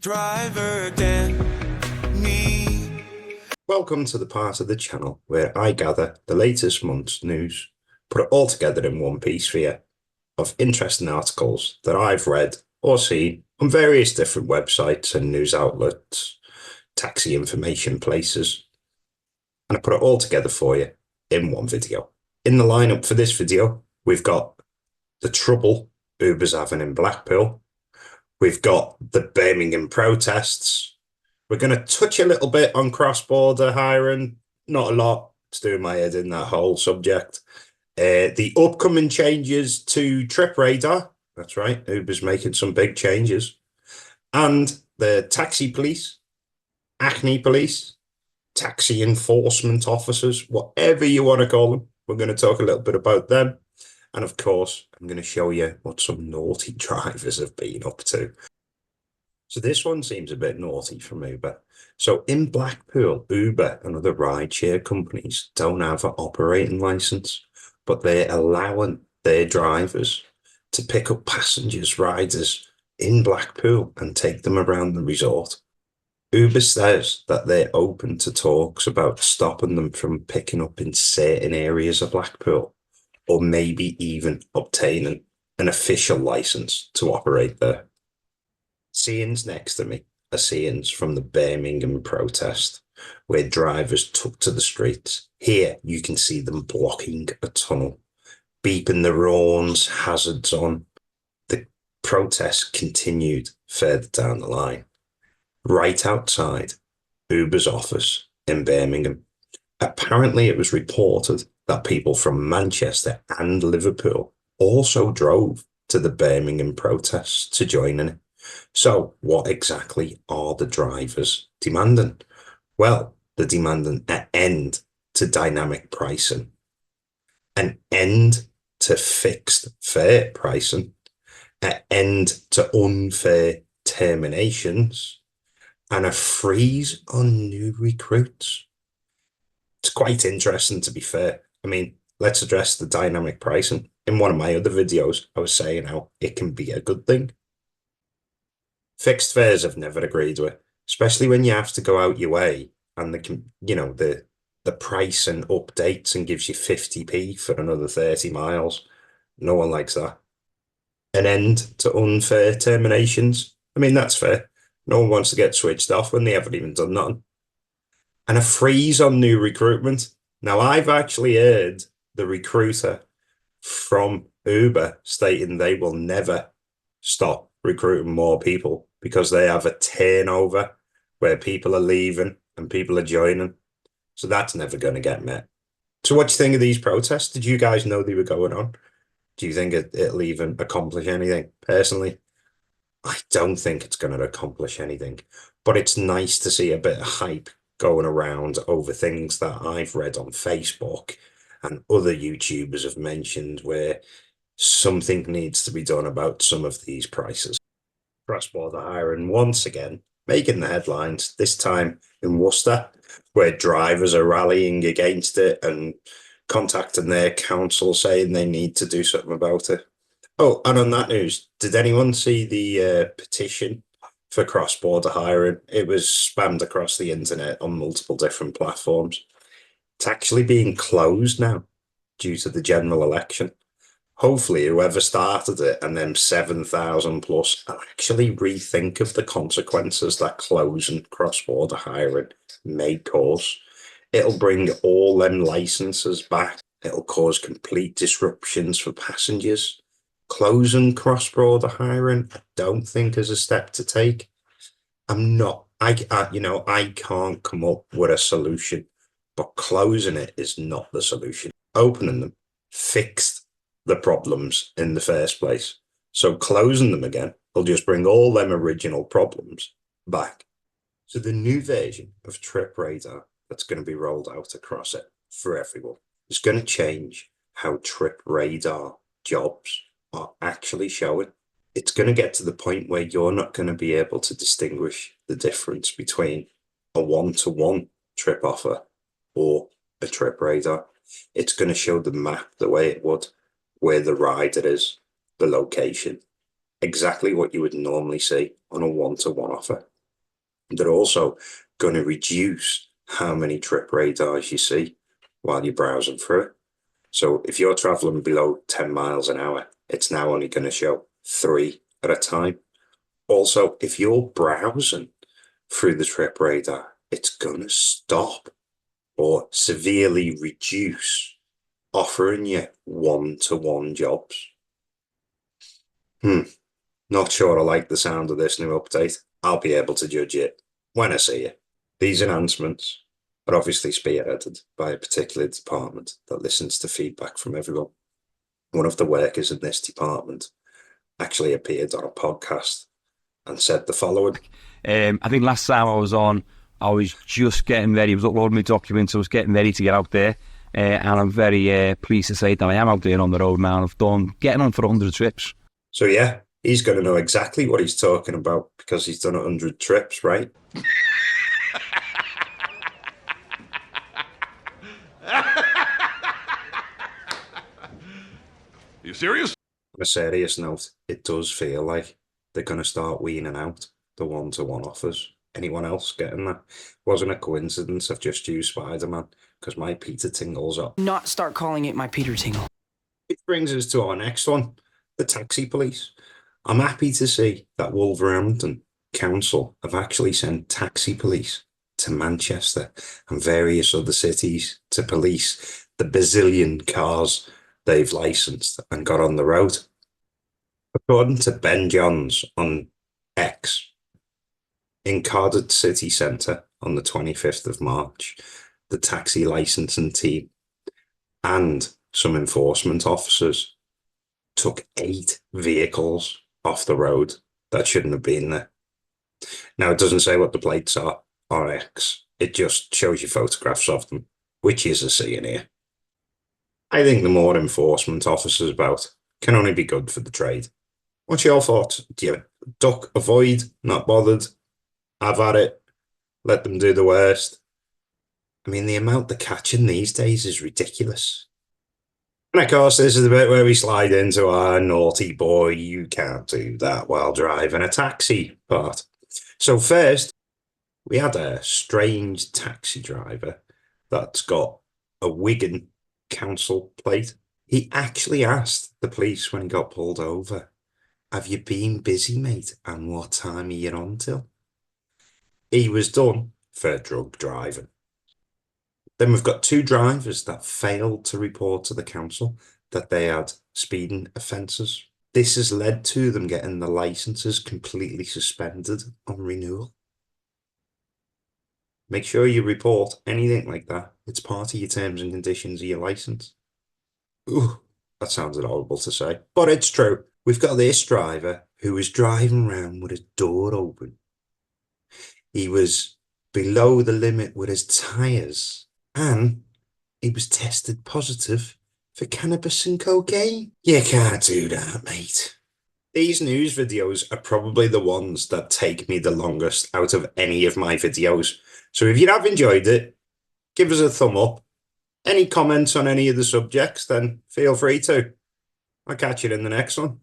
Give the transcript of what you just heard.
Driver than me. Welcome to the part of the channel where I gather the latest month's news, put it all together in one piece for you of interesting articles that I've read or seen on various different websites and news outlets, taxi information places, and I put it all together for you in one video. In the lineup for this video, we've got the trouble Uber's having in Blackpool. We've got the Birmingham protests. We're going to touch a little bit on cross-border hiring. Not a lot. It's doing my head in that whole subject. The upcoming changes to Trip Radar. That's right. Uber's making some big changes. And the taxi police, acne police, taxi enforcement officers, whatever you want to call them. We're going to talk a little bit about them. And of course, I'm going to show you what some naughty drivers have been up to. So this one seems a bit naughty from Uber. So in Blackpool, Uber and other rideshare companies don't have an operating license, but they're allowing their drivers to pick up passengers, riders in Blackpool and take them around the resort. Uber says that they're open to talks about stopping them from picking up in certain areas of Blackpool, or maybe even obtaining an official license to operate there. Scenes next to me are scenes from the Birmingham protest, where drivers took to the streets. Here you can see them blocking a tunnel, beeping their horns, hazards on. The protest continued further down the line. Right outside Uber's office in Birmingham, apparently it was reported that people from Manchester and Liverpool also drove to the Birmingham protests to join in it. So what exactly are the drivers demanding? Well, they're demanding an end to dynamic pricing, an end to fixed fare pricing, an end to unfair terminations, and a freeze on new recruits. It's quite interesting, to be fair. I mean, let's address the dynamic pricing. In one of my other videos, I was saying how it can be a good thing. Fixed fares I've never agreed with, especially when you have to go out your way and the pricing updates and gives you 50p for another 30 miles. No one likes that. An end to unfair terminations. I mean, that's fair. No one wants to get switched off when they haven't even done nothing. And a freeze on new recruitment. Now, I've actually heard the recruiter from Uber stating they will never stop recruiting more people because they have a turnover where people are leaving and people are joining. So that's never going to get met. So what do you think of these protests? Did you guys know they were going on? Do you think it'll even accomplish anything? Personally, I don't think it's going to accomplish anything, but it's nice to see a bit of hype going around over things that I've read on Facebook and other YouTubers have mentioned where something needs to be done about some of these prices. Cross-border hiring once again making the headlines, this time in Worcester, where drivers are rallying against it and contacting their council saying they need to do something about it. Oh, and on that news, did anyone see the petition for cross-border hiring? It was spammed across the internet on multiple different platforms. It's actually being closed now due to the general election. Hopefully whoever started it and them 7,000 plus actually rethink of the consequences that closing cross-border hiring may cause. It'll bring all them licenses back. It'll cause complete disruptions for passengers. Closing cross-border hiring, I don't think is a step to take. I can't come up with a solution, but closing it is not the solution. Opening them fixed the problems in the first place. So closing them again will just bring all them original problems back. So the new version of Trip Radar that's going to be rolled out across it for everyone is going to change how Trip Radar jobs are actually showing. It's going to get to the point where you're not going to be able to distinguish the difference between a one-to-one trip offer or a Trip Radar. It's going to show the map the way it would, where the rider is, the location, exactly what you would normally see on a one-to-one offer. They're also going to reduce how many trip radars you see while you're browsing through it. So if you're traveling below 10 miles an hour, it's now only going to show 3 at a time. Also, if you're browsing through the trip radar, it's going to stop or severely reduce offering you one-to-one jobs. Not sure I like the sound of this new update. I'll be able to judge it when I see it. These enhancements are obviously spearheaded by a particular department that listens to feedback from everyone. One of the workers in this department actually appeared on a podcast and said the following. I think last time I was on, I was just getting ready. I was uploading my documents. I was getting ready to get out there. And I'm very pleased to say that I am out there on the road now. I've getting on for 100 trips. So yeah, he's going to know exactly what he's talking about because he's done 100 trips, right? You serious? On a serious note, it does feel like they're going to start weaning out the one-to-one offers. Anyone else getting that? Wasn't a coincidence I've just used Spider-Man because my Peter tingles up. Not start calling it my Peter tingle. It brings us to our next one, the taxi police. I'm happy to see that Wolverhampton Council have actually sent taxi police to Manchester and various other cities to police the bazillion cars they've licensed and got on the road. According to Ben Johns on X, in Cardiff city centre on the 25th of March, the taxi licensing team and some enforcement officers took 8 vehicles off the road that shouldn't have been there. Now, it doesn't say what the plates are on X. It just shows you photographs of them, which is a seeing here. I think the more enforcement officers about can only be good for the trade. What's your thoughts? Do you duck, avoid, not bothered? Have at it. Let them do the worst. I mean, the amount they're catching these days is ridiculous. And of course, this is the bit where we slide into our naughty boy, you can't do that while driving a taxi part. So first, we had a strange taxi driver that's got a Wigan council plate. He actually asked the police when he got pulled over, "Have you been busy, mate? And what time are you on till?" He was done for drug driving. Then we've got 2 drivers that failed to report to the council that they had speeding offences. This has led to them getting the licences completely suspended on renewal. Make sure you report anything like that. It's part of your terms and conditions of your licence. Ooh, that sounded horrible to say, but it's true. We've got this driver who was driving around with his door open. He was below the limit with his tyres, and he was tested positive for cannabis and cocaine. You can't do that, mate. These news videos are probably the ones that take me the longest out of any of my videos. So if you have enjoyed it, give us a thumb up. Any comments on any of the subjects, then feel free to. I'll catch you in the next one.